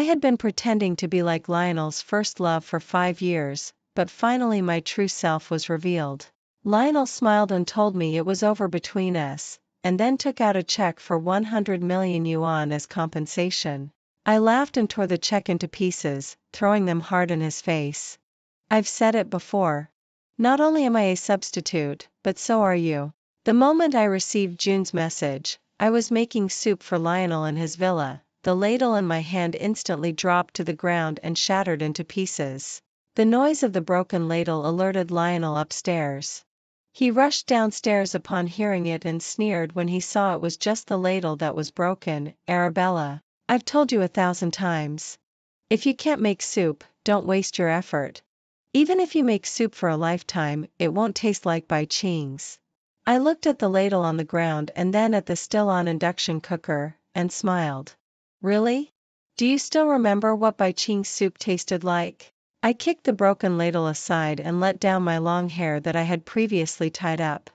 had been pretending to be like Lionel's first love for 5 years, but finally my true self was revealed. Lionel smiled and told me it was over between us, and then took out a check for 100 million yuan as compensation. I laughed and tore the check into pieces, throwing them hard in his face. I've said it before. Not only am I a substitute, but so are you. The moment I received June's message, I was making soup for Lionel in his villa. The ladle in my hand instantly dropped to the ground and shattered into pieces. The noise of the broken ladle alerted Lionel upstairs. He rushed downstairs upon hearing it and sneered when he saw it was just the ladle that was broken. Arabella, I've told you 1,000 times. If you can't make soup, don't waste your effort. Even if you make soup for a lifetime, it won't taste like Bai Qing's. I looked at the ladle on the ground and then at the still-on induction cooker, and smiled. Really? Do you still remember what Bai Qing's soup tasted like? I kicked the broken ladle aside and let down my long hair that I had previously tied up.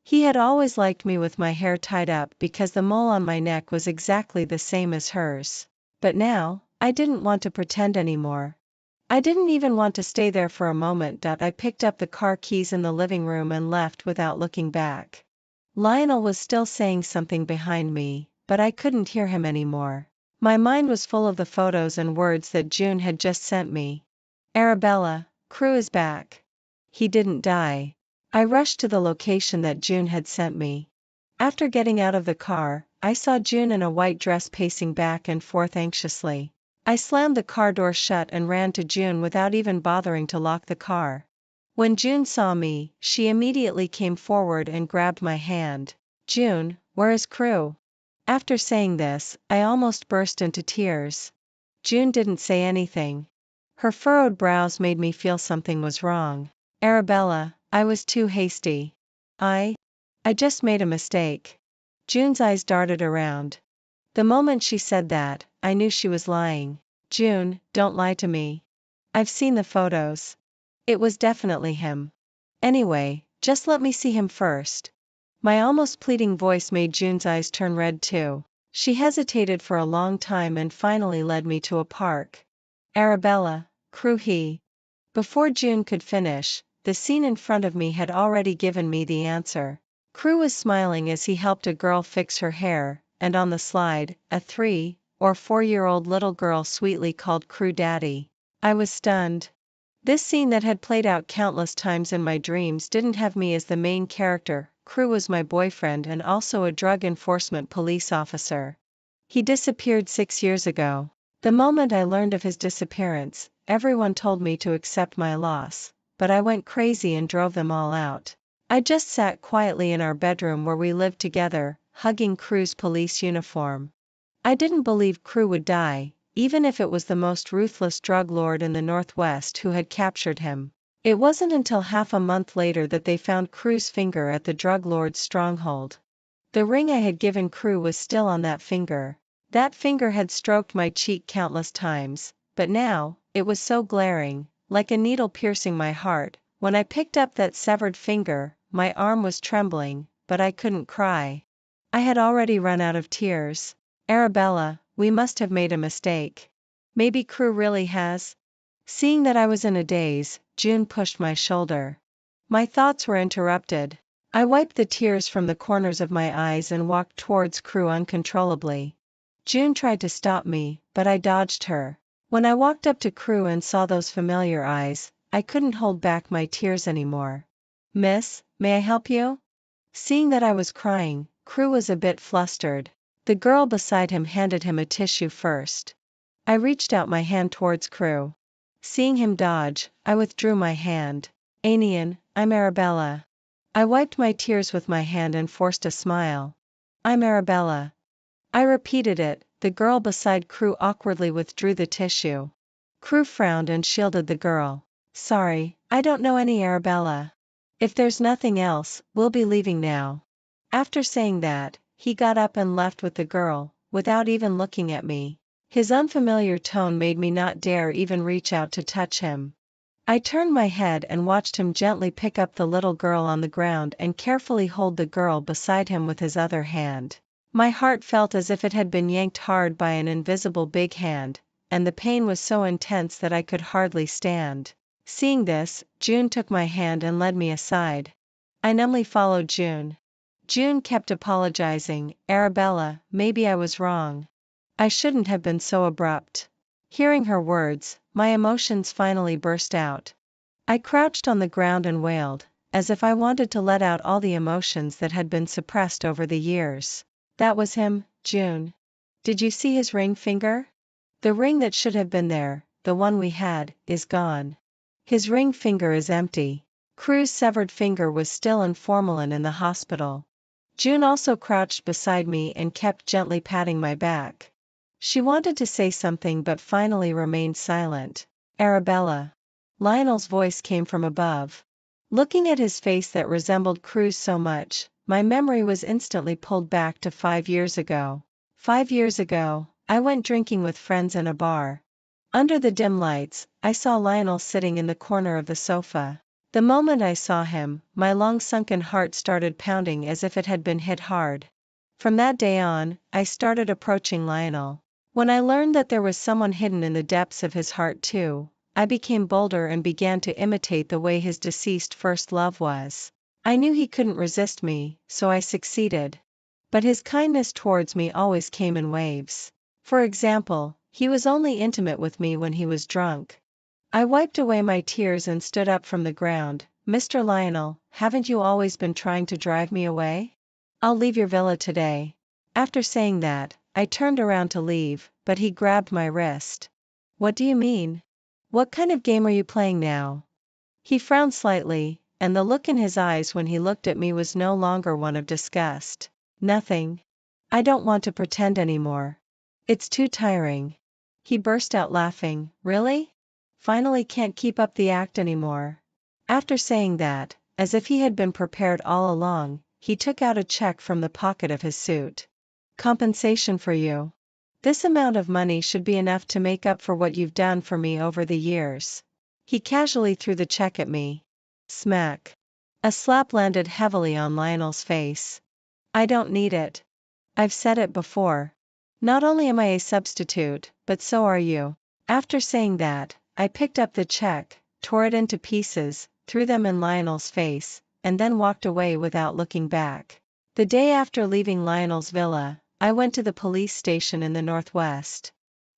He had always liked me with my hair tied up because the mole on my neck was exactly the same as hers. But now, I didn't want to pretend anymore. I didn't even want to stay there for a moment. I picked up the car keys in the living room and left without looking back. Lionel was still saying something behind me, but I couldn't hear him anymore. My mind was full of the photos and words that June had just sent me. Arabella, Crew is back. He didn't die. I rushed to the location that June had sent me. After getting out of the car, I saw June in a white dress pacing back and forth anxiously. I slammed the car door shut and ran to June without even bothering to lock the car. When June saw me, she immediately came forward and grabbed my hand. June, where is Crew? After saying this, I almost burst into tears. June didn't say anything. Her furrowed brows made me feel something was wrong. Arabella, I was too hasty. I just made a mistake. June's eyes darted around. The moment she said that, I knew she was lying. June, don't lie to me. I've seen the photos. It was definitely him. Anyway, just let me see him first. My almost pleading voice made June's eyes turn red too. She hesitated for a long time and finally led me to a park. Arabella, Crew he. Before June could finish, the scene in front of me had already given me the answer. Crew was smiling as he helped a girl fix her hair, and on the slide, a 3 or 4-year-old little girl sweetly called Crew Daddy. I was stunned. This scene that had played out countless times in my dreams didn't have me as the main character. Crew was my boyfriend and also a drug enforcement police officer. He disappeared 6 years ago. The moment I learned of his disappearance, everyone told me to accept my loss, but I went crazy and drove them all out. I just sat quietly in our bedroom where we lived together, hugging Crew's police uniform. I didn't believe Crew would die, even if it was the most ruthless drug lord in the Northwest who had captured him. It wasn't until half a month later that they found Crew's finger at the drug lord's stronghold. The ring I had given Crew was still on that finger. That finger had stroked my cheek countless times, but now, it was so glaring, like a needle piercing my heart. When I picked up that severed finger, my arm was trembling, but I couldn't cry. I had already run out of tears. Arabella, we must have made a mistake. Maybe Crew really has? Seeing that I was in a daze, June pushed my shoulder. My thoughts were interrupted. I wiped the tears from the corners of my eyes and walked towards Crew uncontrollably. June tried to stop me, but I dodged her. When I walked up to Crew and saw those familiar eyes, I couldn't hold back my tears anymore. Miss, may I help you? Seeing that I was crying, Crew was a bit flustered. The girl beside him handed him a tissue first. I reached out my hand towards Crew. Seeing him dodge, I withdrew my hand. Anian, I'm Arabella. I wiped my tears with my hand and forced a smile. I'm Arabella. I repeated it. The girl beside Crew awkwardly withdrew the tissue. Crew frowned and shielded the girl. Sorry, I don't know any Arabella. If there's nothing else, we'll be leaving now. After saying that, he got up and left with the girl, without even looking at me. His unfamiliar tone made me not dare even reach out to touch him. I turned my head and watched him gently pick up the little girl on the ground and carefully hold the girl beside him with his other hand. My heart felt as if it had been yanked hard by an invisible big hand, and the pain was so intense that I could hardly stand. Seeing this, June took my hand and led me aside. I numbly followed June. June kept apologizing. Arabella, maybe I was wrong. I shouldn't have been so abrupt. Hearing her words, my emotions finally burst out. I crouched on the ground and wailed, as if I wanted to let out all the emotions that had been suppressed over the years. That was him, June. Did you see his ring finger? The ring that should have been there, the one we had, is gone. His ring finger is empty. Crew's severed finger was still in formalin in the hospital. June also crouched beside me and kept gently patting my back. She wanted to say something but finally remained silent. Arabella. Lionel's voice came from above. Looking at his face that resembled Crew's so much, my memory was instantly pulled back to 5 years ago. 5 years ago, I went drinking with friends in a bar. Under the dim lights, I saw Lionel sitting in the corner of the sofa. The moment I saw him, my long-sunken heart started pounding as if it had been hit hard. From that day on, I started approaching Lionel. When I learned that there was someone hidden in the depths of his heart too, I became bolder and began to imitate the way his deceased first love was. I knew he couldn't resist me, so I succeeded. But his kindness towards me always came in waves. For example, he was only intimate with me when he was drunk. I wiped away my tears and stood up from the ground. Mr. Lionel, haven't you always been trying to drive me away? I'll leave your villa today. After saying that, I turned around to leave, but he grabbed my wrist. What do you mean? What kind of game are you playing now? He frowned slightly, and the look in his eyes when he looked at me was no longer one of disgust. Nothing. I don't want to pretend anymore. It's too tiring. He burst out laughing. Really? Finally can't keep up the act anymore. After saying that, as if he had been prepared all along, he took out a check from the pocket of his suit. Compensation for you. This amount of money should be enough to make up for what you've done for me over the years. He casually threw the check at me. Smack. A slap landed heavily on Lionel's face. I don't need it. I've said it before. Not only am I a substitute, but so are you. After saying that, I picked up the check, tore it into pieces, threw them in Lionel's face, and then walked away without looking back. The day after leaving Lionel's villa, I went to the police station in the Northwest.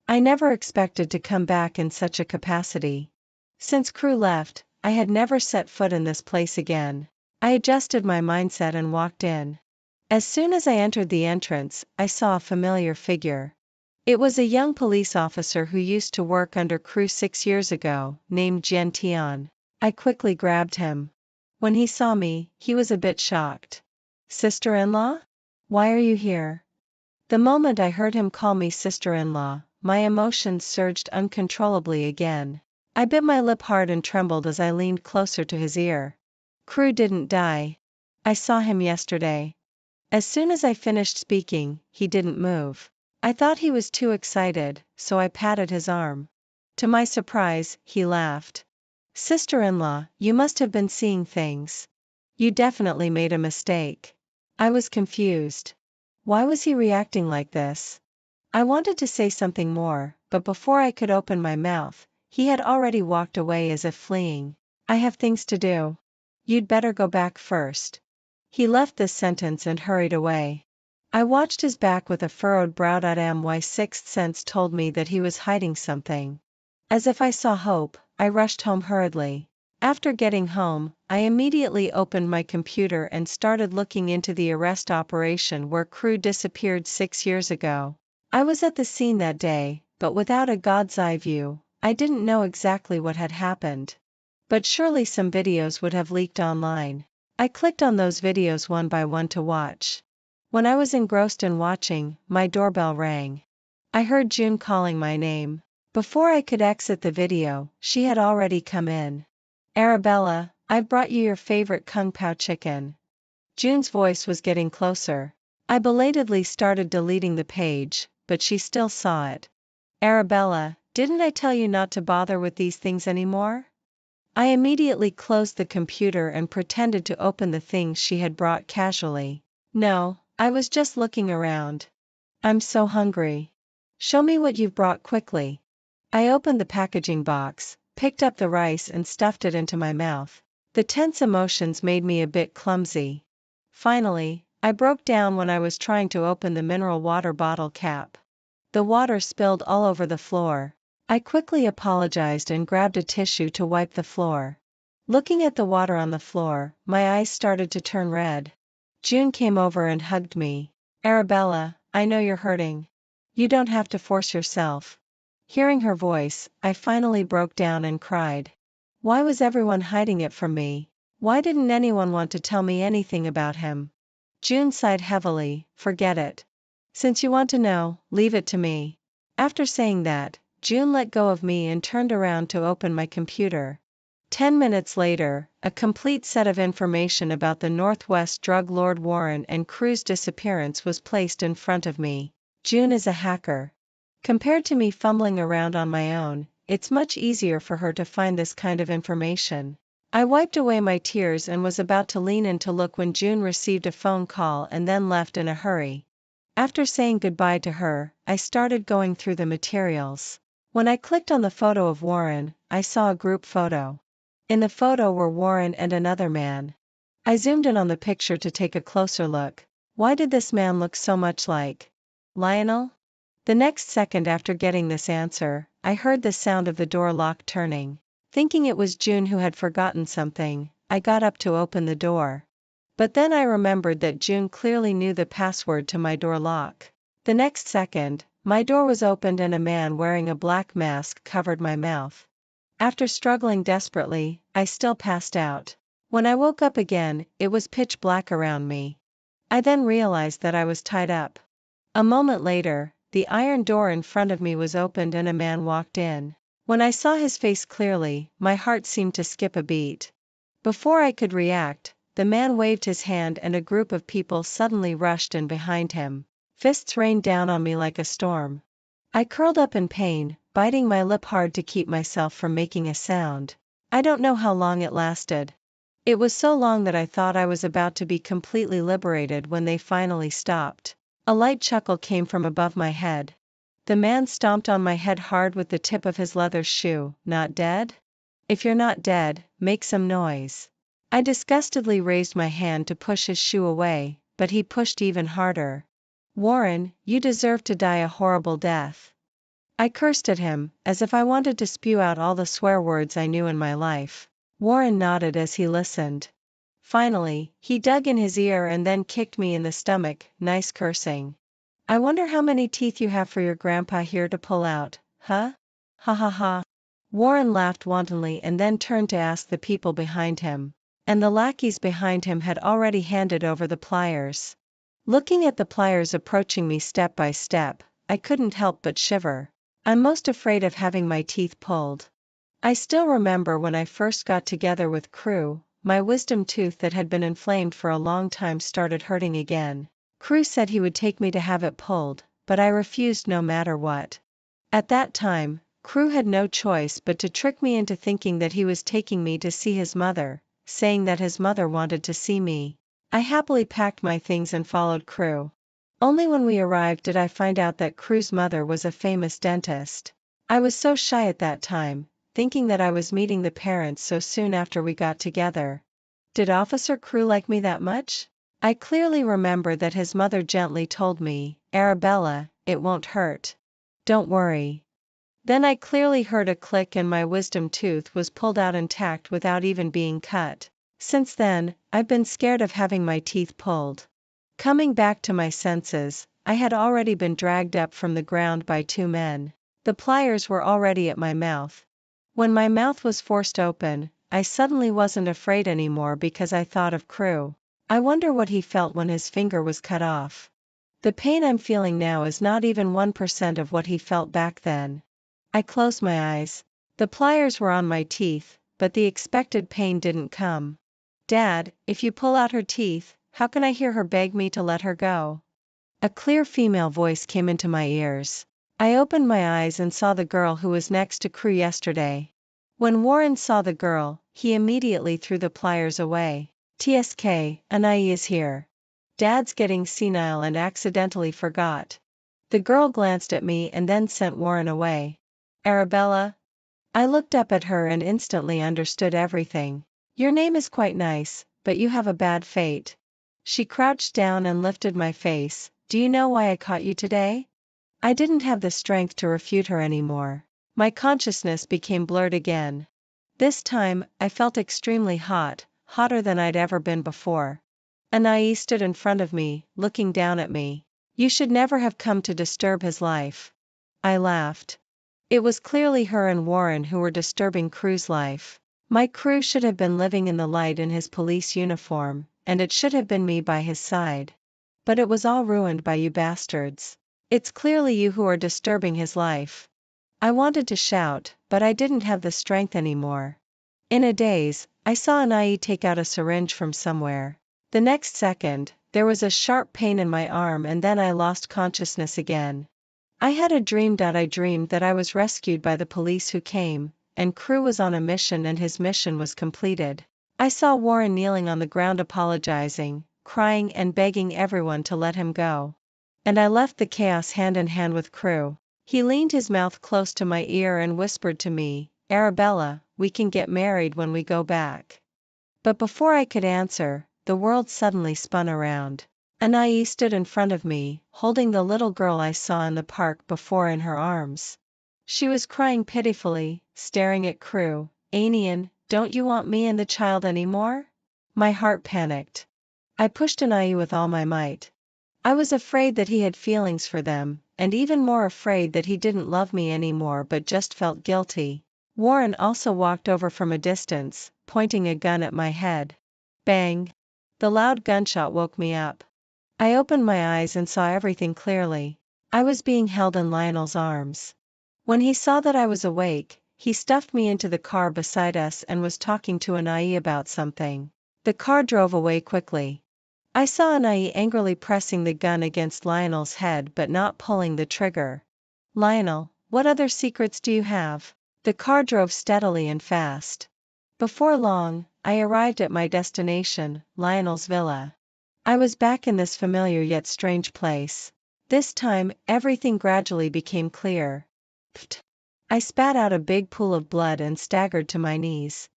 I never expected to come back in such a capacity. Since Crew left, I had never set foot in this place again. I adjusted my mindset and walked in. As soon as I entered the entrance, I saw a familiar figure. It was a young police officer who used to work under Crew 6 years ago, named Jian Tian. I quickly grabbed him. When he saw me, he was a bit shocked. Sister-in-law? Why are you here? The moment I heard him call me sister-in-law, my emotions surged uncontrollably again. I bit my lip hard and trembled as I leaned closer to his ear. Crew didn't die. I saw him yesterday. As soon as I finished speaking, he didn't move. I thought he was too excited, so I patted his arm. To my surprise, he laughed. Sister-in-law, you must have been seeing things. You definitely made a mistake. I was confused. Why was he reacting like this? I wanted to say something more, but before I could open my mouth, he had already walked away as if fleeing. I have things to do. You'd better go back first. He left this sentence and hurried away. I watched his back with a furrowed brow. My sixth sense told me that he was hiding something. As if I saw hope, I rushed home hurriedly. After getting home, I immediately opened my computer and started looking into the arrest operation where Crew disappeared 6 years ago. I was at the scene that day, but without a god's eye view, I didn't know exactly what had happened. But surely some videos would have leaked online. I clicked on those videos one by one to watch. When I was engrossed in watching, my doorbell rang. I heard June calling my name. Before I could exit the video, she had already come in. Arabella, I've brought you your favorite Kung Pao chicken. June's voice was getting closer. I belatedly started deleting the page, but she still saw it. Arabella, didn't I tell you not to bother with these things anymore? I immediately closed the computer and pretended to open the things she had brought casually. No, I was just looking around. I'm so hungry. Show me what you've brought quickly. I opened the packaging box, picked up the rice and stuffed it into my mouth. The tense emotions made me a bit clumsy. Finally, I broke down when I was trying to open the mineral water bottle cap. The water spilled all over the floor. I quickly apologized and grabbed a tissue to wipe the floor. Looking at the water on the floor, my eyes started to turn red. June came over and hugged me. "Arabella, I know you're hurting. You don't have to force yourself." Hearing her voice, I finally broke down and cried. Why was everyone hiding it from me? Why didn't anyone want to tell me anything about him? June sighed heavily. "Forget it. Since you want to know, leave it to me." After saying that, June let go of me and turned around to open my computer. 10 minutes later, a complete set of information about the Northwest drug lord Warren and Crew's disappearance was placed in front of me. June is a hacker. Compared to me fumbling around on my own, it's much easier for her to find this kind of information. I wiped away my tears and was about to lean in to look when June received a phone call and then left in a hurry. After saying goodbye to her, I started going through the materials. When I clicked on the photo of Warren, I saw a group photo. In the photo were Warren and another man. I zoomed in on the picture to take a closer look. Why did this man look so much like Lionel? The next second after getting this answer, I heard the sound of the door lock turning. Thinking it was June who had forgotten something, I got up to open the door. But then I remembered that June clearly knew the password to my door lock. The next second, my door was opened and a man wearing a black mask covered my mouth. After struggling desperately, I still passed out. When I woke up again, it was pitch black around me. I then realized that I was tied up. A moment later, the iron door in front of me was opened and a man walked in. When I saw his face clearly, my heart seemed to skip a beat. Before I could react, the man waved his hand and a group of people suddenly rushed in behind him. Fists rained down on me like a storm. I curled up in pain, biting my lip hard to keep myself from making a sound. I don't know how long it lasted. It was so long that I thought I was about to be completely liberated when they finally stopped. A light chuckle came from above my head. The man stomped on my head hard with the tip of his leather shoe. "Not dead? If you're not dead, make some noise." I disgustedly raised my hand to push his shoe away, but he pushed even harder. "Warren, you deserve to die a horrible death." I cursed at him, as if I wanted to spew out all the swear words I knew in my life. Warren nodded as he listened. Finally, he dug in his ear and then kicked me in the stomach. "Nice cursing. I wonder how many teeth you have for your grandpa here to pull out, huh? Ha ha ha." Warren laughed wantonly and then turned to ask the people behind him. And the lackeys behind him had already handed over the pliers. Looking at the pliers approaching me step by step, I couldn't help but shiver. I'm most afraid of having my teeth pulled. I still remember when I first got together with Crew, my wisdom tooth that had been inflamed for a long time started hurting again. Crew said he would take me to have it pulled, but I refused no matter what. At that time, Crew had no choice but to trick me into thinking that he was taking me to see his mother, saying that his mother wanted to see me. I happily packed my things and followed Crew. Only when we arrived did I find out that Crew's mother was a famous dentist. I was so shy at that time, thinking that I was meeting the parents so soon after we got together. Did Officer Crew like me that much? I clearly remember that his mother gently told me, "Arabella, it won't hurt. Don't worry." Then I clearly heard a click and my wisdom tooth was pulled out intact without even being cut. Since then, I've been scared of having my teeth pulled. Coming back to my senses, I had already been dragged up from the ground by two men. The pliers were already at my mouth. When my mouth was forced open, I suddenly wasn't afraid anymore because I thought of Crew. I wonder what he felt when his finger was cut off. The pain I'm feeling now is not even 1% of what he felt back then. I closed my eyes. The pliers were on my teeth, but the expected pain didn't come. "Dad, if you pull out her teeth, how can I hear her beg me to let her go?" A clear female voice came into my ears. I opened my eyes and saw the girl who was next to Crew yesterday. When Warren saw the girl, he immediately threw the pliers away. "TSK, Anai is here. Dad's getting senile and accidentally forgot." The girl glanced at me and then sent Warren away. Arabella? I looked up at her and instantly understood everything. Your name is quite nice, but you have a bad fate. She crouched down and lifted my face. Do you know why I caught you today? I didn't have the strength to refute her anymore. My consciousness became blurred again. This time, I felt extremely hot, hotter than I'd ever been before. Anais stood in front of me, looking down at me. You should never have come to disturb his life. I laughed. It was clearly her and Warren who were disturbing Crew's life. My Crew should have been living in the light in his police uniform, and it should have been me by his side. But it was all ruined by you bastards. It's clearly you who are disturbing his life. I wanted to shout, but I didn't have the strength anymore. In a daze, I saw Anais take out a syringe from somewhere. The next second, there was a sharp pain in my arm and then I lost consciousness again. I had a dream. I dreamed that I was rescued by the police who came, and Crew was on a mission and his mission was completed. I saw Warren kneeling on the ground apologizing, crying and begging everyone to let him go. And I left the chaos hand in hand with Crew. He leaned his mouth close to my ear and whispered to me, Arabella, we can get married when we go back. But before I could answer, the world suddenly spun around. Anais stood in front of me, holding the little girl I saw in the park before in her arms. She was crying pitifully, staring at Crew. Anian, don't you want me and the child anymore? My heart panicked. I pushed Anais with all my might. I was afraid that he had feelings for them, and even more afraid that he didn't love me anymore but just felt guilty. Warren also walked over from a distance, pointing a gun at my head. Bang! The loud gunshot woke me up. I opened my eyes and saw everything clearly. I was being held in Lionel's arms. When he saw that I was awake, he stuffed me into the car beside us and was talking to Anais about something. The car drove away quickly. I saw Anais angrily pressing the gun against Lionel's head but not pulling the trigger. Lionel, what other secrets do you have? The car drove steadily and fast. Before long, I arrived at my destination, Lionel's villa. I was back in this familiar yet strange place. This time, everything gradually became clear. Pfft! I spat out a big pool of blood and staggered to my knees.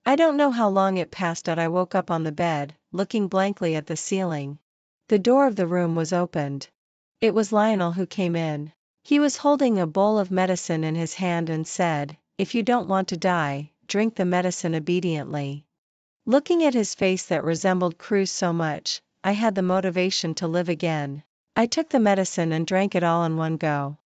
I don't know how long it passed that I woke up on the bed, looking blankly at the ceiling. The door of the room was opened. It was Lionel who came in. He was holding a bowl of medicine in his hand and said, If you don't want to die, drink the medicine obediently. Looking at his face that resembled Crew's so much, I had the motivation to live again. I took the medicine and drank it all in one go.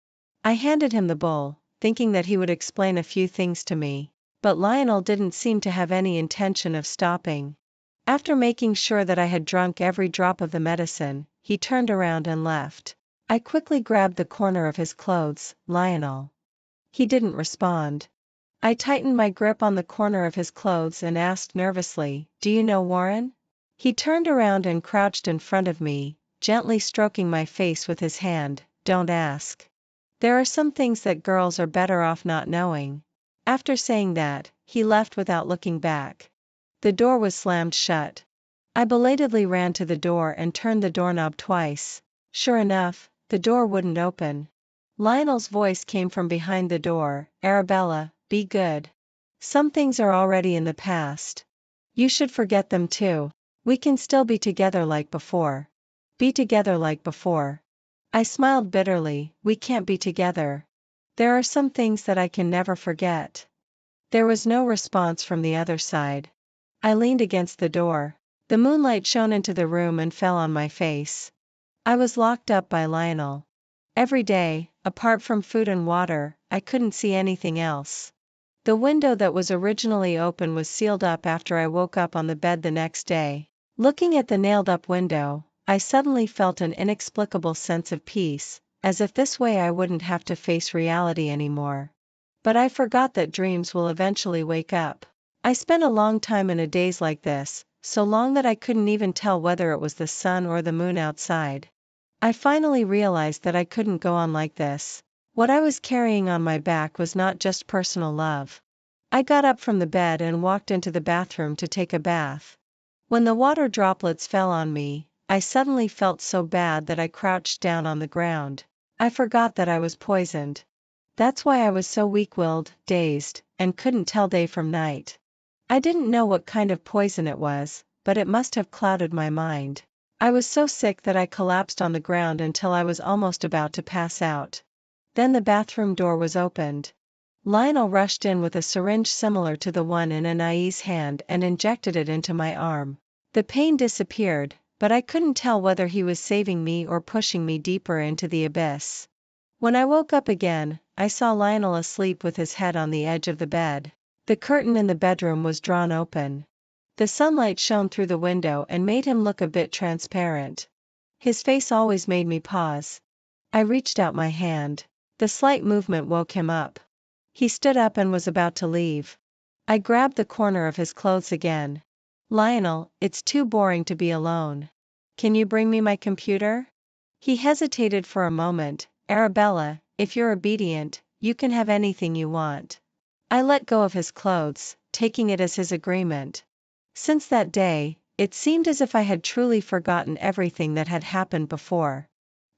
I handed him the bowl, thinking that he would explain a few things to me. But Lionel didn't seem to have any intention of stopping. After making sure that I had drunk every drop of the medicine, he turned around and left. I quickly grabbed the corner of his clothes. Lionel. He didn't respond. I tightened my grip on the corner of his clothes and asked nervously, Do you know Warren? He turned around and crouched in front of me, gently stroking my face with his hand. Don't ask. There are some things that girls are better off not knowing. After saying that, he left without looking back. The door was slammed shut. I belatedly ran to the door and turned the doorknob twice. Sure enough, the door wouldn't open. Lionel's voice came from behind the door, Arabella, be good. Some things are already in the past. You should forget them too. We can still be together like before. Be together like before. I smiled bitterly, we can't be together. There are some things that I can never forget. There was no response from the other side. I leaned against the door. The moonlight shone into the room and fell on my face. I was locked up by Lionel. Every day, apart from food and water, I couldn't see anything else. The window that was originally open was sealed up after I woke up on the bed the next day. Looking at the nailed-up window, I suddenly felt an inexplicable sense of peace, as if this way I wouldn't have to face reality anymore. But I forgot that dreams will eventually wake up. I spent a long time in a daze like this, so long that I couldn't even tell whether it was the sun or the moon outside. I finally realized that I couldn't go on like this. What I was carrying on my back was not just personal love. I got up from the bed and walked into the bathroom to take a bath. When the water droplets fell on me, I suddenly felt so bad that I crouched down on the ground. I forgot that I was poisoned. That's why I was so weak-willed, dazed, and couldn't tell day from night. I didn't know what kind of poison it was, but it must have clouded my mind. I was so sick that I collapsed on the ground until I was almost about to pass out. Then the bathroom door was opened. Lionel rushed in with a syringe similar to the one in Anais' hand and injected it into my arm. The pain disappeared, but I couldn't tell whether he was saving me or pushing me deeper into the abyss. When I woke up again, I saw Lionel asleep with his head on the edge of the bed. The curtain in the bedroom was drawn open. The sunlight shone through the window and made him look a bit transparent. His face always made me pause. I reached out my hand. The slight movement woke him up. He stood up and was about to leave. I grabbed the corner of his clothes again. Lionel, it's too boring to be alone. Can you bring me my computer? He hesitated for a moment. Arabella, if you're obedient, you can have anything you want. I let go of his clothes, taking it as his agreement. Since that day, it seemed as if I had truly forgotten everything that had happened before.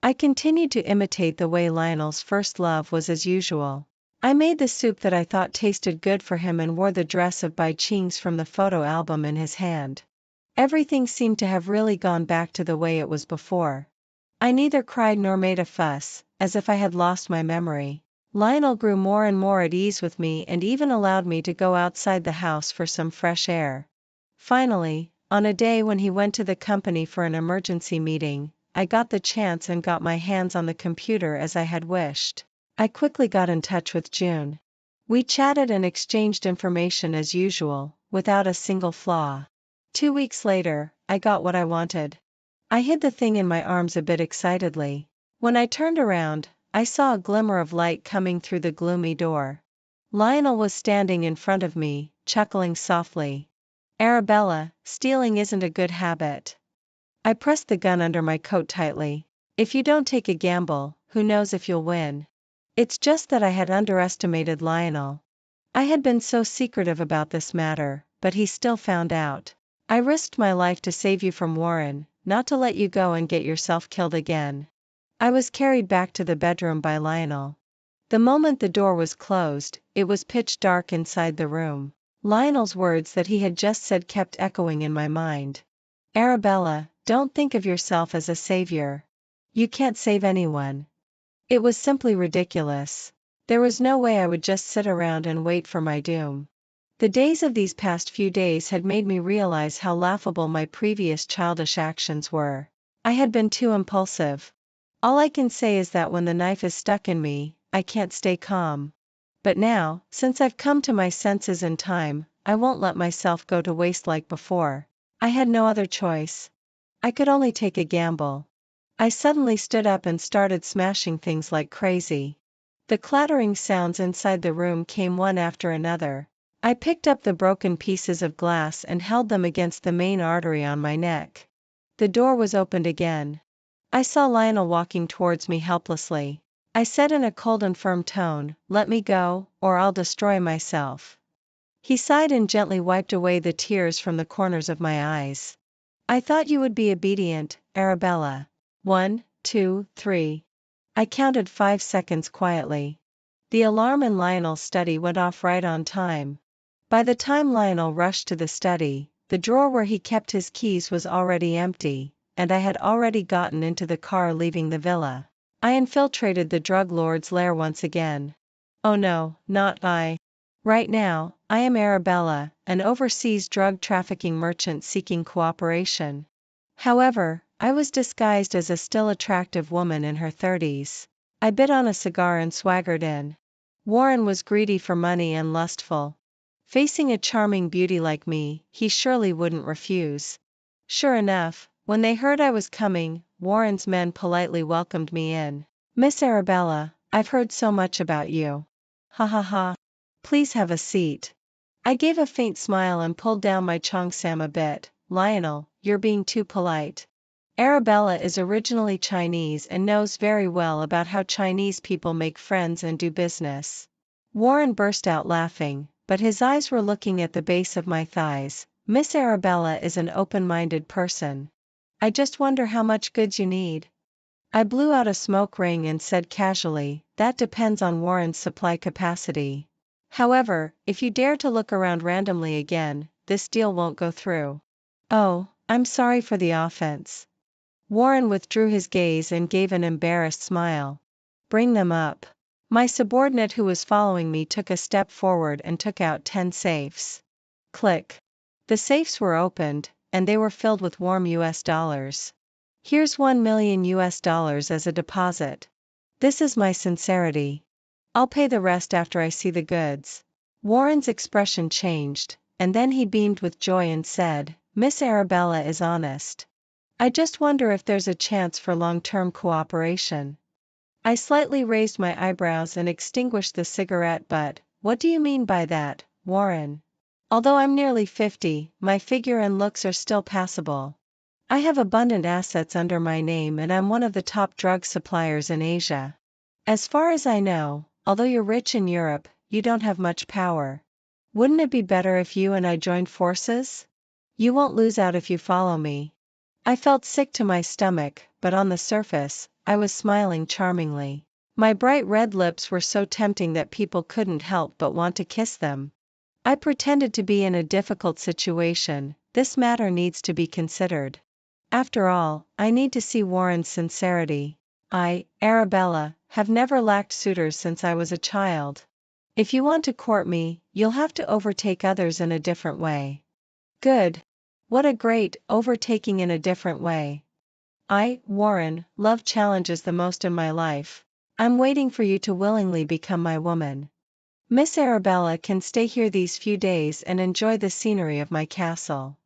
I continued to imitate the way Lionel's first love was as usual. I made the soup that I thought tasted good for him and wore the dress of Bai Qing's from the photo album in his hand. Everything seemed to have really gone back to the way it was before. I neither cried nor made a fuss, as if I had lost my memory. Lionel grew more and more at ease with me and even allowed me to go outside the house for some fresh air. Finally, on a day when he went to the company for an emergency meeting, I got the chance and got my hands on the computer as I had wished. I quickly got in touch with June. We chatted and exchanged information as usual, without a single flaw. 2 weeks later, I got what I wanted. I hid the thing in my arms a bit excitedly. When I turned around, I saw a glimmer of light coming through the gloomy door. Lionel was standing in front of me, chuckling softly. Arabella, stealing isn't a good habit. I pressed the gun under my coat tightly. If you don't take a gamble, who knows if you'll win? It's just that I had underestimated Lionel. I had been so secretive about this matter, but he still found out. I risked my life to save you from Warren, not to let you go and get yourself killed again. I was carried back to the bedroom by Lionel. The moment the door was closed, it was pitch dark inside the room. Lionel's words that he had just said kept echoing in my mind. Arabella, don't think of yourself as a savior. You can't save anyone. It was simply ridiculous. There was no way I would just sit around and wait for my doom. The days of these past few days had made me realize how laughable my previous childish actions were. I had been too impulsive. All I can say is that when the knife is stuck in me, I can't stay calm. But now, since I've come to my senses in time, I won't let myself go to waste like before. I had no other choice. I could only take a gamble. I suddenly stood up and started smashing things like crazy. The clattering sounds inside the room came one after another. I picked up the broken pieces of glass and held them against the main artery on my neck. The door was opened again. I saw Lionel walking towards me helplessly. I said in a cold and firm tone, "Let me go, or I'll destroy myself." He sighed and gently wiped away the tears from the corners of my eyes. I thought you would be obedient, Arabella. 1, 2, 3. I counted 5 seconds quietly. The alarm in Lionel's study went off right on time. By the time Lionel rushed to the study, the drawer where he kept his keys was already empty, and I had already gotten into the car leaving the villa. I infiltrated the drug lord's lair once again. Oh no, not I. Right now, I am Arabella, an overseas drug trafficking merchant seeking cooperation. However, I was disguised as a still attractive woman in her 30s. I bit on a cigar and swaggered in. Warren was greedy for money and lustful. Facing a charming beauty like me, he surely wouldn't refuse. Sure enough, when they heard I was coming, Warren's men politely welcomed me in. "Miss Arabella, I've heard so much about you." "Ha ha ha. Please have a seat." I gave a faint smile and pulled down my cheongsam a bit. "Lionel, you're being too polite. Arabella is originally Chinese and knows very well about how Chinese people make friends and do business." Warren burst out laughing, but his eyes were looking at the base of my thighs. "Miss Arabella is an open-minded person. I just wonder how much goods you need." I blew out a smoke ring and said casually, that depends on Warren's supply capacity. However, if you dare to look around randomly again, this deal won't go through. Oh, I'm sorry for the offense. Warren withdrew his gaze and gave an embarrassed smile. Bring them up. My subordinate who was following me took a step forward and took out 10 safes. Click. The safes were opened, and they were filled with warm US dollars. Here's 1 million US dollars as a deposit. This is my sincerity. I'll pay the rest after I see the goods. Warren's expression changed, and then he beamed with joy and said, Miss Arabella is honest. I just wonder if there's a chance for long-term cooperation. I slightly raised my eyebrows and extinguished the cigarette butt. What do you mean by that, Warren? Although I'm nearly 50, my figure and looks are still passable. I have abundant assets under my name and I'm one of the top drug suppliers in Asia. As far as I know, although you're rich in Europe, you don't have much power. Wouldn't it be better if you and I joined forces? You won't lose out if you follow me. I felt sick to my stomach, but on the surface, I was smiling charmingly. My bright red lips were so tempting that people couldn't help but want to kiss them. I pretended to be in a difficult situation. This matter needs to be considered. After all, I need to see Warren's sincerity. I, Arabella, have never lacked suitors since I was a child. If you want to court me, you'll have to overtake others in a different way. Good. What a great overtaking in a different way. I, Warren, love challenges the most in my life. I'm waiting for you to willingly become my woman. Miss Arabella can stay here these few days and enjoy the scenery of my castle.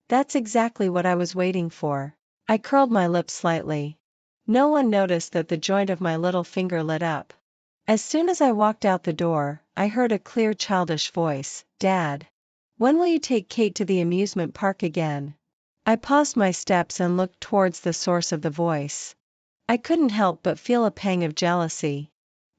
That's exactly what I was waiting for. I curled my lips slightly. No one noticed that the joint of my little finger lit up. As soon as I walked out the door, I heard a clear childish voice, Dad. When will you take Kate to the amusement park again? I paused my steps and looked towards the source of the voice. I couldn't help but feel a pang of jealousy.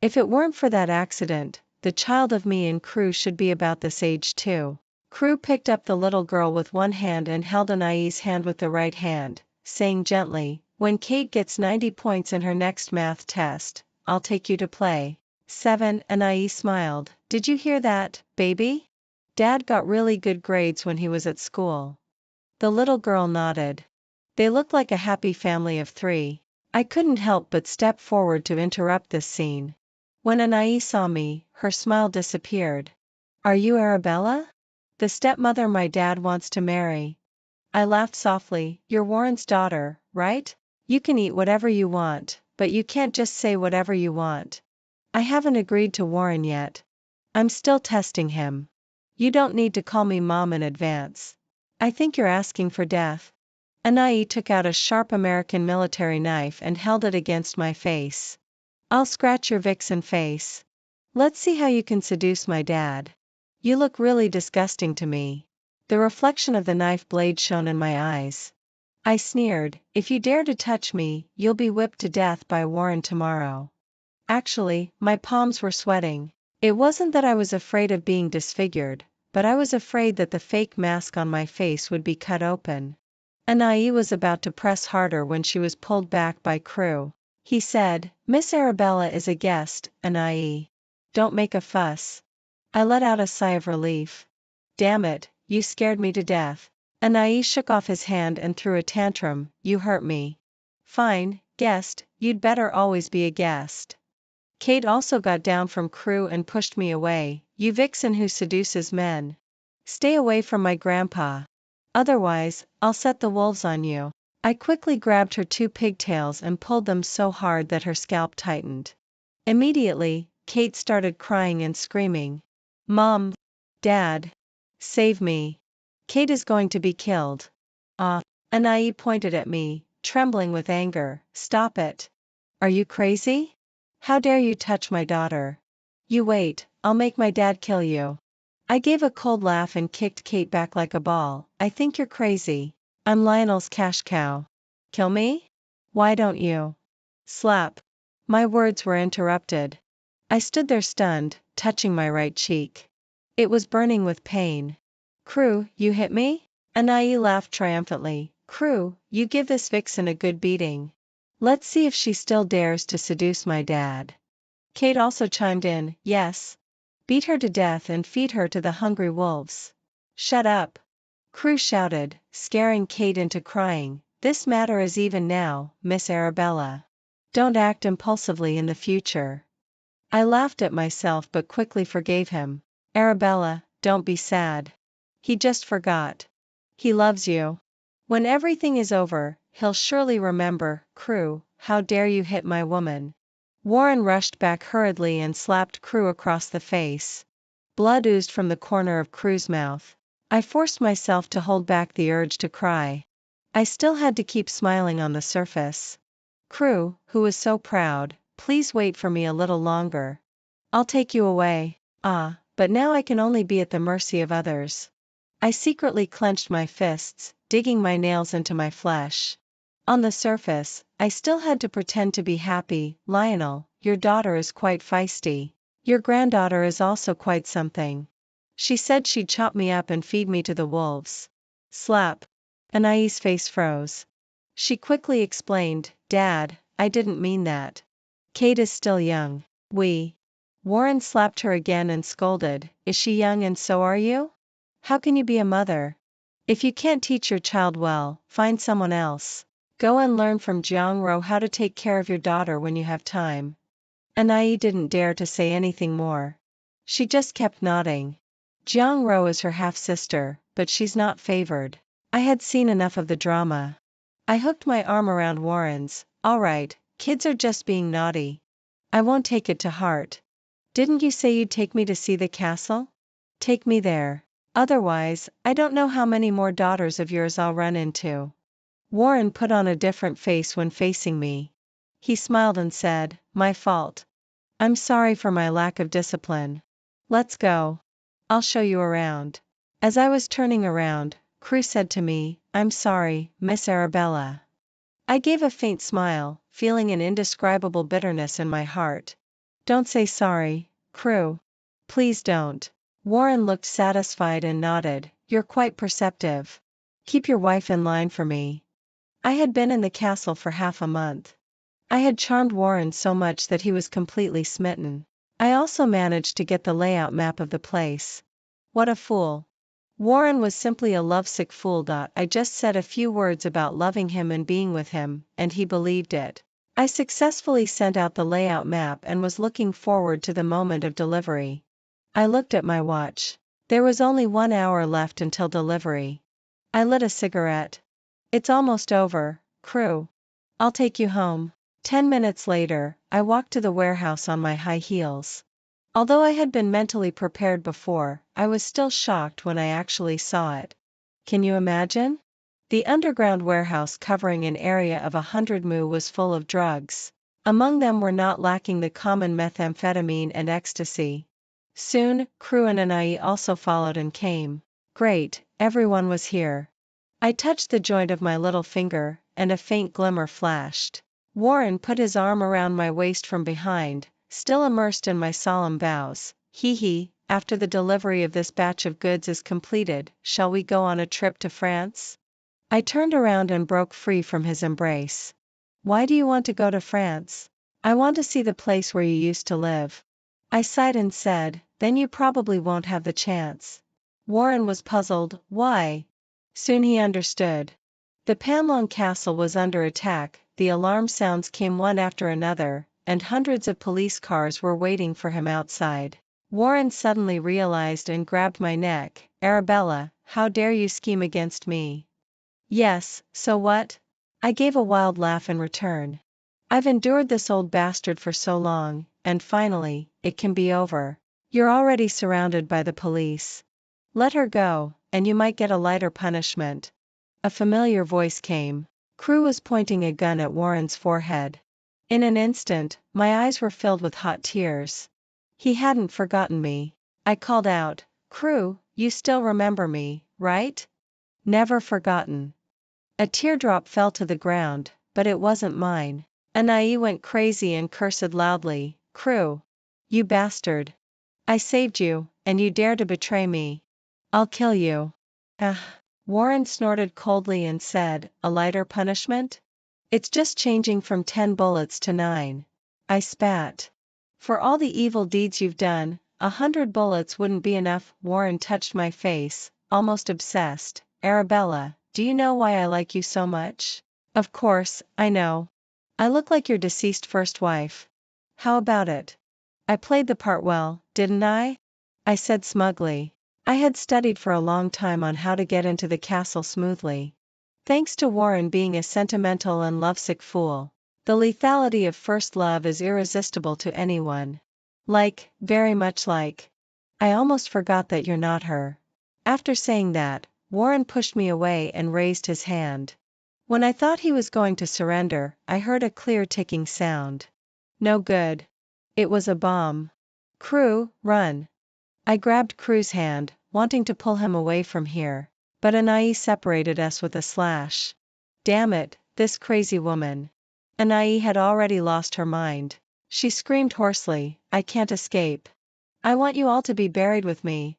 If it weren't for that accident, the child of me and Crew should be about this age too. Crew picked up the little girl with one hand and held Anais' hand with the right hand, saying gently, when Kate gets 90 points in her next math test, I'll take you to play. 7. Anais smiled. Did you hear that, baby? Dad got really good grades when he was at school. The little girl nodded. They looked like a happy family of 3. I couldn't help but step forward to interrupt this scene. When Anais saw me, her smile disappeared. Are you Arabella? The stepmother my dad wants to marry. I laughed softly. You're Warren's daughter, right? You can eat whatever you want, but you can't just say whatever you want. I haven't agreed to Warren yet. I'm still testing him. You don't need to call me Mom in advance. I think you're asking for death. Anais took out a sharp American military knife and held it against my face. I'll scratch your vixen face. Let's see how you can seduce my dad. You look really disgusting to me. The reflection of the knife blade shone in my eyes. I sneered, if you dare to touch me, you'll be whipped to death by Warren tomorrow. Actually, my palms were sweating. It wasn't that I was afraid of being disfigured, but I was afraid that the fake mask on my face would be cut open. Anais was about to press harder when she was pulled back by Crew. He said, Miss Arabella is a guest, Anais. Don't make a fuss. I let out a sigh of relief. Damn it, you scared me to death. Anais shook off his hand and threw a tantrum, you hurt me. Fine, guest, you'd better always be a guest. Kate also got down from Crew and pushed me away, you vixen who seduces men. Stay away from my grandpa. Otherwise, I'll set the wolves on you. I quickly grabbed her 2 pigtails and pulled them so hard that her scalp tightened. Immediately, Kate started crying and screaming. Mom! Dad! Save me! Kate is going to be killed. Ah! Anais pointed at me, trembling with anger. Stop it! Are you crazy? How dare you touch my daughter? You wait, I'll make my dad kill you. I gave a cold laugh and kicked Kate back like a ball. I think you're crazy. I'm Lionel's cash cow. Kill me? Why don't you? Slap. My words were interrupted. I stood there stunned, touching my right cheek. It was burning with pain. Crew, you hit me? Anais laughed triumphantly. Crew, you give this vixen a good beating. Let's see if she still dares to seduce my dad. Kate also chimed in, yes. Beat her to death and feed her to the hungry wolves. Shut up. Crew shouted, scaring Kate into crying. This matter is even now, Miss Arabella. Don't act impulsively in the future. I laughed at myself but quickly forgave him. Arabella, don't be sad. He just forgot. He loves you. When everything is over, he'll surely remember. Crew, how dare you hit my woman? Warren rushed back hurriedly and slapped Crew across the face. Blood oozed from the corner of Crew's mouth. I forced myself to hold back the urge to cry. I still had to keep smiling on the surface. Crew, who was so proud, please wait for me a little longer. I'll take you away. Ah, but now I can only be at the mercy of others. I secretly clenched my fists, digging my nails into my flesh. On the surface, I still had to pretend to be happy. Lionel, your daughter is quite feisty. Your granddaughter is also quite something. She said she'd chop me up and feed me to the wolves. Slap. Anais' face froze. She quickly explained, Dad, I didn't mean that. Kate is still young. Warren slapped her again and scolded, is she young and so are you? How can you be a mother? If you can't teach your child well, find someone else. Go and learn from Jiang Ro how to take care of your daughter when you have time. Anai didn't dare to say anything more. She just kept nodding. Jiang Ro is her half-sister, but she's not favored. I had seen enough of the drama. I hooked my arm around Warren's. All right, kids are just being naughty. I won't take it to heart. Didn't you say you'd take me to see the castle? Take me there. Otherwise, I don't know how many more daughters of yours I'll run into. Warren put on a different face when facing me. He smiled and said, my fault. I'm sorry for my lack of discipline. Let's go. I'll show you around. As I was turning around, Crew said to me, I'm sorry, Miss Arabella. I gave a faint smile, feeling an indescribable bitterness in my heart. Don't say sorry, Crew. Please don't. Warren looked satisfied and nodded, you're quite perceptive. Keep your wife in line for me. I had been in the castle for half a month. I had charmed Warren so much that he was completely smitten. I also managed to get the layout map of the place. What a fool. Warren was simply a lovesick fool. I just said a few words about loving him and being with him, and he believed it. I successfully sent out the layout map and was looking forward to the moment of delivery. I looked at my watch. There was only 1 hour left until delivery. I lit a cigarette. It's almost over, Crew. I'll take you home. 10 minutes later, I walked to the warehouse on my high heels. Although I had been mentally prepared before, I was still shocked when I actually saw it. Can you imagine? The underground warehouse covering an area of 100 mu was full of drugs. Among them were not lacking the common methamphetamine and ecstasy. Soon, Crew and Anai also followed and came. Great, everyone was here. I touched the joint of my little finger, and a faint glimmer flashed. Warren put his arm around my waist from behind, still immersed in my solemn vows. Hee, after the delivery of this batch of goods is completed, shall we go on a trip to France? I turned around and broke free from his embrace. Why do you want to go to France? I want to see the place where you used to live. I sighed and said, then you probably won't have the chance. Warren was puzzled. Why? Soon he understood. The Panlong Castle was under attack, the alarm sounds came one after another, and hundreds of police cars were waiting for him outside. Warren suddenly realized and grabbed my neck. Arabella, how dare you scheme against me? Yes, so what? I gave a wild laugh in return. I've endured this old bastard for so long, and finally, it can be over. You're already surrounded by the police. Let her go, and you might get a lighter punishment. A familiar voice came. Crew was pointing a gun at Warren's forehead. In an instant, my eyes were filled with hot tears. He hadn't forgotten me. I called out, Crew, you still remember me, right? Never forgotten. A teardrop fell to the ground, but it wasn't mine. Anai went crazy and cursed loudly. Crew. You bastard. I saved you, and you dare to betray me. I'll kill you. Ah. Warren snorted coldly and said, a lighter punishment? It's just changing from 10 bullets to 9. I spat. For all the evil deeds you've done, 100 bullets wouldn't be enough. Warren touched my face, almost obsessed. Arabella, do you know why I like you so much? Of course, I know. I look like your deceased first wife. How about it? I played the part well, didn't I? I said smugly. I had studied for a long time on how to get into the castle smoothly. Thanks to Warren being a sentimental and lovesick fool. The lethality of first love is irresistible to anyone. Like, very much like. I almost forgot that you're not her. After saying that, Warren pushed me away and raised his hand. When I thought he was going to surrender, I heard a clear ticking sound. No good. It was a bomb. Crew, run. I grabbed Crew's hand, wanting to pull him away from here. But Anais separated us with a slash. Damn it, this crazy woman. Anais had already lost her mind. She screamed hoarsely, I can't escape. I want you all to be buried with me.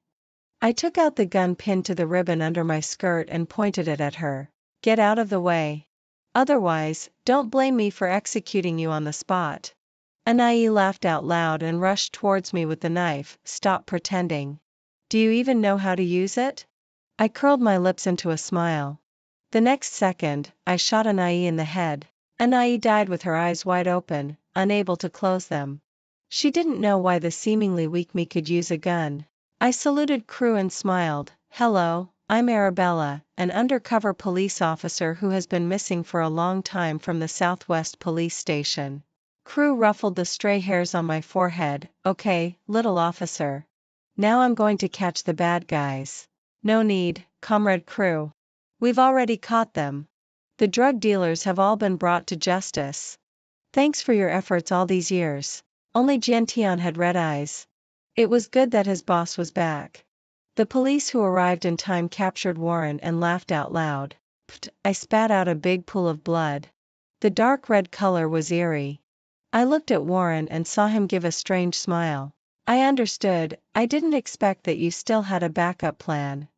I took out the gun pinned to the ribbon under my skirt and pointed it at her. Get out of the way. Otherwise, don't blame me for executing you on the spot. Anais laughed out loud and rushed towards me with the knife. Stop pretending. Do you even know how to use it? I curled my lips into a smile. The next second, I shot Anais in the head. Anais died with her eyes wide open, unable to close them. She didn't know why the seemingly weak me could use a gun. I saluted Crew and smiled. Hello, I'm Arabella, an undercover police officer who has been missing for a long time from the Southwest Police Station. Crew ruffled the stray hairs on my forehead. Okay, little officer. Now I'm going to catch the bad guys. No need, Comrade Crew. We've already caught them. The drug dealers have all been brought to justice. Thanks for your efforts all these years. Only Gentian had red eyes. It was good that his boss was back. The police who arrived in time captured Warren and laughed out loud. Pfft, I spat out a big pool of blood. The dark red color was eerie. I looked at Warren and saw him give a strange smile. I understood, I didn't expect that you still had a backup plan.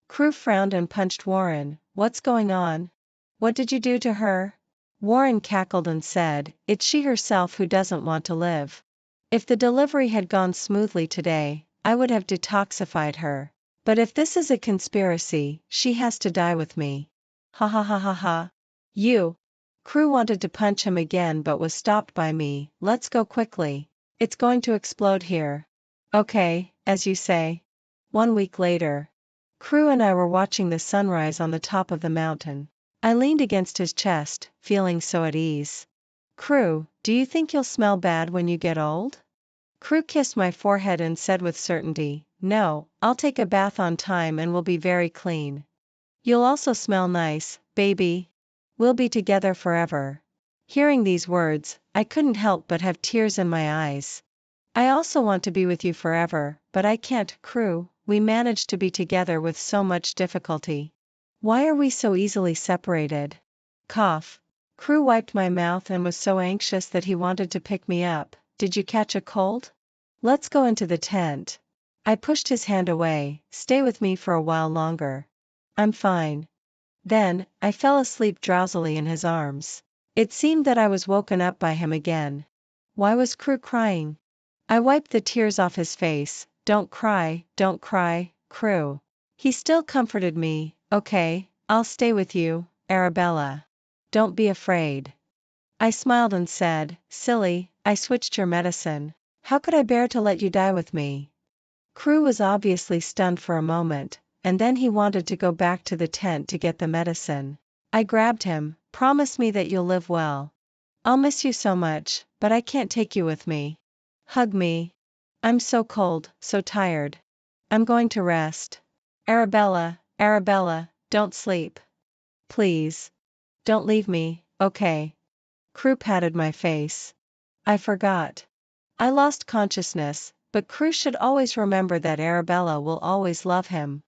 Crew frowned and punched Warren. What's going on? What did you do to her? Warren cackled and said, it's she herself who doesn't want to live. If the delivery had gone smoothly today, I would have detoxified her. But if this is a conspiracy, she has to die with me. Ha ha ha ha ha. You. Crew wanted to punch him again but was stopped by me. Let's go quickly. It's going to explode here. Okay, as you say. 1 week later. Crew and I were watching the sunrise on the top of the mountain. I leaned against his chest, feeling so at ease. Crew, do you think you'll smell bad when you get old? Crew kissed my forehead and said with certainty, no, I'll take a bath on time and will be very clean. You'll also smell nice, baby. We'll be together forever. Hearing these words, I couldn't help but have tears in my eyes. I also want to be with you forever, but I can't. Crew, we managed to be together with so much difficulty. Why are we so easily separated? Cough. Crew wiped my mouth and was so anxious that he wanted to pick me up. Did you catch a cold? Let's go into the tent. I pushed his hand away. Stay with me for a while longer. I'm fine. Then, I fell asleep drowsily in his arms. It seemed that I was woken up by him again. Why was Crew crying? I wiped the tears off his face. Don't cry, Crew. He still comforted me. Okay, I'll stay with you, Arabella. Don't be afraid. I smiled and said, silly, I switched your medicine. How could I bear to let you die with me? Crew was obviously stunned for a moment, and then he wanted to go back to the tent to get the medicine. I grabbed him. Promise me that you'll live well. I'll miss you so much, but I can't take you with me. Hug me. I'm so cold, so tired. I'm going to rest. Arabella, don't sleep. Please. Don't leave me, okay? Crew patted my face. I forgot. I lost consciousness, but Crew should always remember that Arabella will always love him.